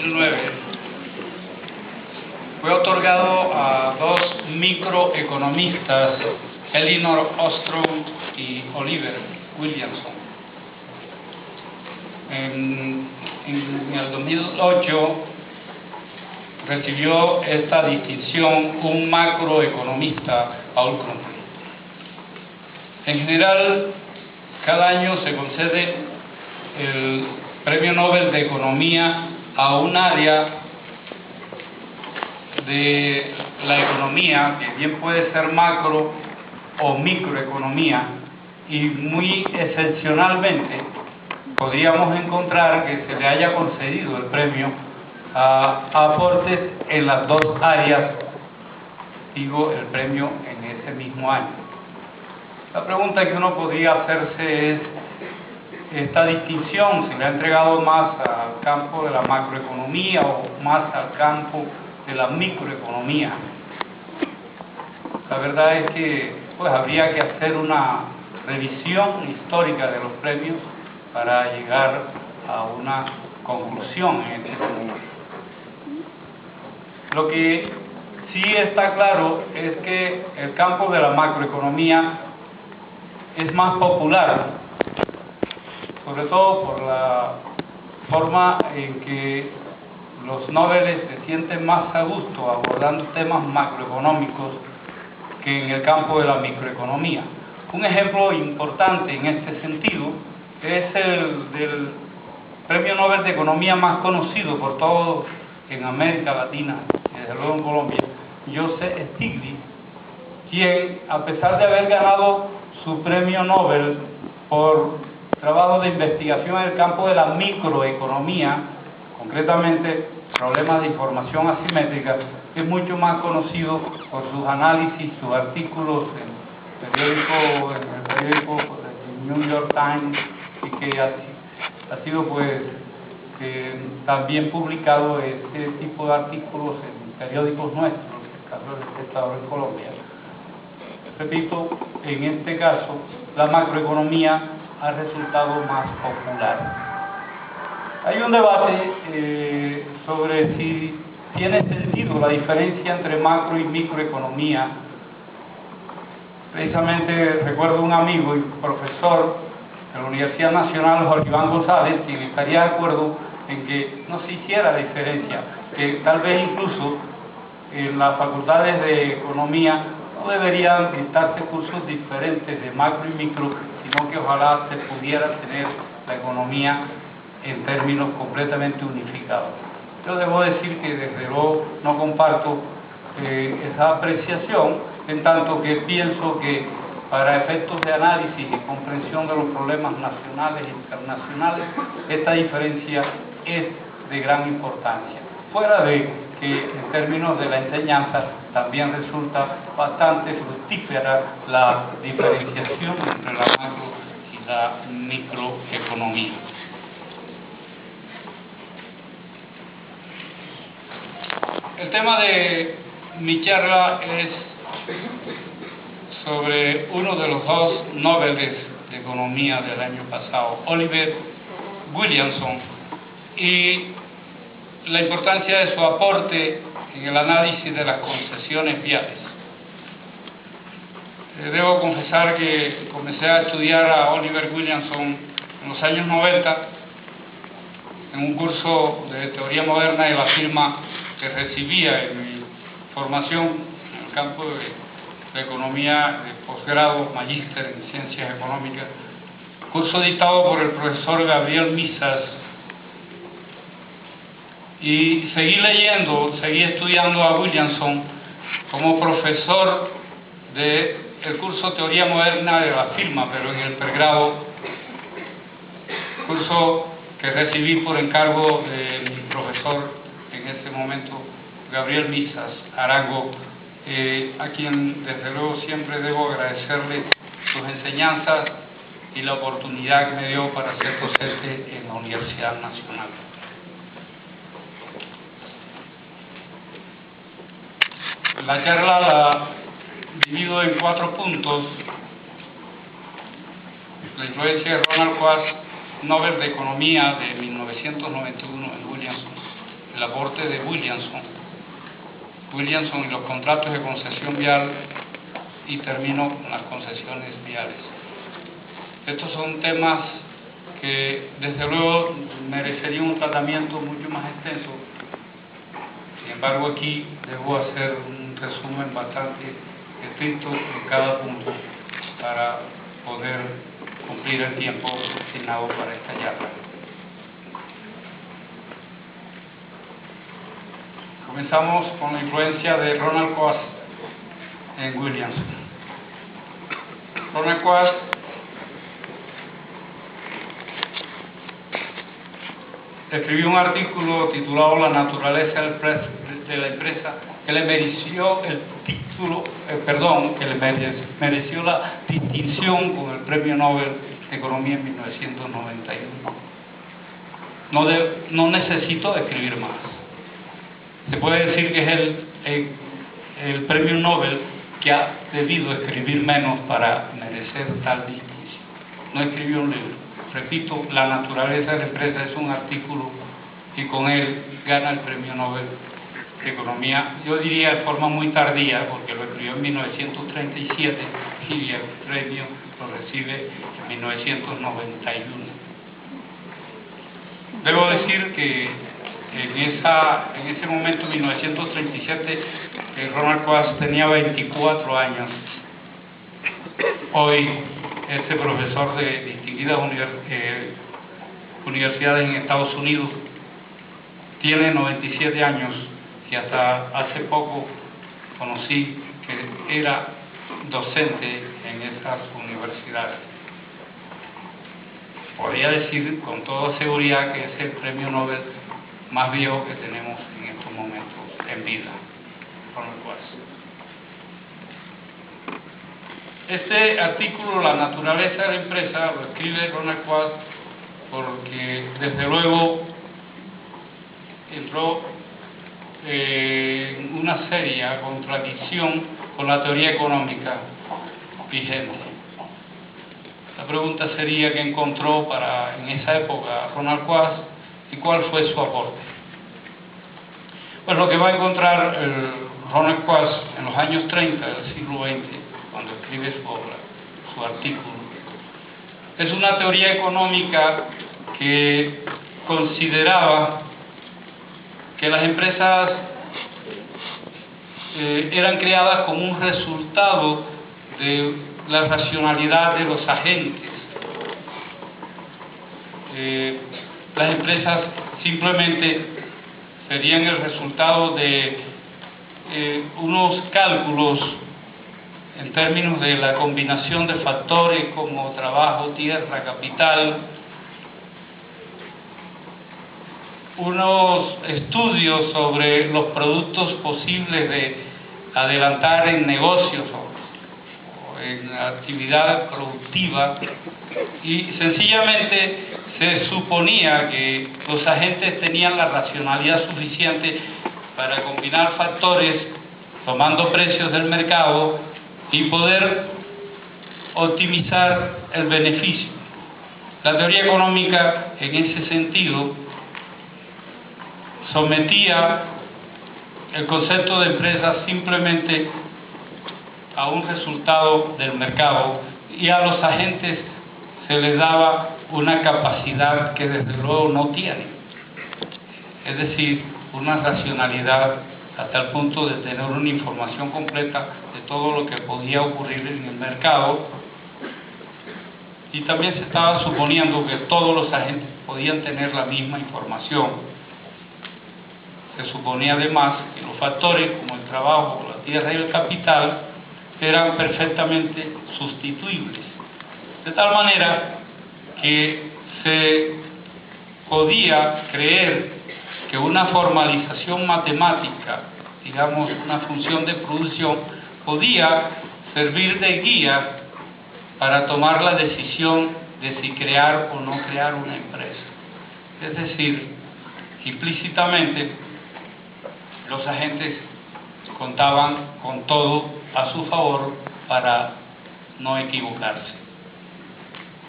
2009 fue otorgado a dos microeconomistas, Elinor Ostrom y Oliver Williamson. En el 2008 recibió esta distinción un macroeconomista, Paul Krugman. En general, cada año se concede el Premio Nobel de Economía a un área de la economía, que bien puede ser macro o microeconomía, y muy excepcionalmente podríamos encontrar que se le haya concedido el premio a aportes en las dos áreas, digo, el premio en ese mismo año. La pregunta que uno podría hacerse es: ¿esta distinción se le ha entregado más al campo de la macroeconomía o más al campo de la microeconomía? La verdad es que habría que hacer una revisión histórica de los premios para llegar a una conclusión en este punto. Lo que sí está claro es que el campo de la macroeconomía es más popular, sobre todo por la forma en que los nobeles se sienten más a gusto abordando temas macroeconómicos que en el campo de la microeconomía. Un ejemplo importante en este sentido es el del Premio Nobel de Economía más conocido por todos en América Latina y desde luego en Colombia, Joseph Stiglitz, quien, a pesar de haber ganado su premio Nobel por trabajo de investigación en el campo de la microeconomía, concretamente problemas de información asimétrica, es mucho más conocido por sus análisis, sus artículos en el periódico New York Times, y que ha sido también publicado este tipo de artículos en periódicos nuestros, en el caso del Estado de Colombia. Repito, en este caso la macroeconomía ha resultado más popular. Hay un debate sobre si tiene sentido la diferencia entre macro y microeconomía. Precisamente recuerdo un amigo y profesor de la Universidad Nacional, Jorge Iván González, quien estaría de acuerdo en que no se hiciera diferencia, que tal vez incluso en las facultades de economía no deberían dictarse cursos diferentes de macro y micro, sino que ojalá se pudiera tener la economía en términos completamente unificados. Yo debo decir que desde luego no comparto esa apreciación, en tanto que pienso que para efectos de análisis y comprensión de los problemas nacionales e internacionales, esta diferencia es de gran importancia. Fuera de que en términos de la enseñanza también resulta bastante fructífera la diferenciación entre la macro y la microeconomía. El tema de mi charla es sobre uno de los dos Nobeles de Economía del año pasado, Oliver Williamson, y la importancia de su aporte en el análisis de las concesiones viales. Debo confesar que comencé a estudiar a Oliver Williamson en los años 90 en un curso de teoría moderna de la firma que recibía en mi formación en el campo de economía de posgrado, magíster en ciencias económicas, curso dictado por el profesor Gabriel Misas, y seguí leyendo, seguí estudiando a Williamson como profesor del curso Teoría Moderna de la firma, pero en el pregrado, curso que recibí por encargo de mi profesor en ese momento, Gabriel Misas Arango, a quien desde luego siempre debo agradecerle sus enseñanzas y la oportunidad que me dio para ser docente en la Universidad Nacional. La charla la divido en 4 puntos: la influencia de Ronald Coase, Nobel de Economía de 1991 en Williamson, el aporte de Williamson y los contratos de concesión vial, y termino con las concesiones viales. Estos son temas que desde luego merecerían un tratamiento mucho más extenso. Sin embargo, aquí debo hacer un resumen bastante estricto de cada punto para poder cumplir el tiempo destinado para esta charla. Comenzamos con la influencia de Ronald Coase en Williamson. Ronald Coase escribió un artículo titulado La naturaleza de la empresa, que le mereció el título, que le mereció la distinción con el Premio Nobel de Economía en 1991. No necesito escribir más. Se puede decir que es el Premio Nobel que ha debido escribir menos para merecer tal distinción. No escribió un libro. Repito, La naturaleza de la empresa es un artículo y con él gana el Premio Nobel de Economía. Yo diría de forma muy tardía, porque lo escribió en 1937 y el premio lo recibe en 1991. Debo decir que en ese momento, en 1937, Ronald Coase tenía 24 años. Hoy, este profesor de distinguidas universidades en Estados Unidos tiene 97 años y hasta hace poco conocí que era docente en esas universidades. Podría decir con toda seguridad que es el premio Nobel más viejo que tenemos en estos momentos en vida, Ronald Coase. Este artículo, La naturaleza de la empresa, lo escribe Ronald Coase porque desde luego entró en una seria contradicción con la teoría económica vigente. La pregunta sería qué encontró en esa época Ronald Coase y cuál fue su aporte. Pues lo que va a encontrar Ronald Coase en los años 30 del siglo XX, cuando escribe su obra, su artículo, es una teoría económica que consideraba que las empresas eran creadas como un resultado de la racionalidad de los agentes. Las empresas simplemente serían el resultado de unos cálculos en términos de la combinación de factores como trabajo, tierra, capital, unos estudios sobre los productos posibles de adelantar en negocios o en actividad productiva, y sencillamente se suponía que los agentes tenían la racionalidad suficiente para combinar factores tomando precios del mercado y poder optimizar el beneficio. La teoría económica en ese sentido sometía el concepto de empresa simplemente a un resultado del mercado, y a los agentes se les daba una capacidad que desde luego no tienen, es decir, una racionalidad hasta el punto de tener una información completa de todo lo que podía ocurrir en el mercado, y también se estaba suponiendo que todos los agentes podían tener la misma información. Se suponía además que los factores como el trabajo, la tierra y el capital eran perfectamente sustituibles, de tal manera que se podía creer que una formalización matemática, digamos una función de producción, podía servir de guía para tomar la decisión de si crear o no crear una empresa. Es decir, implícitamente los agentes contaban con todo a su favor para no equivocarse.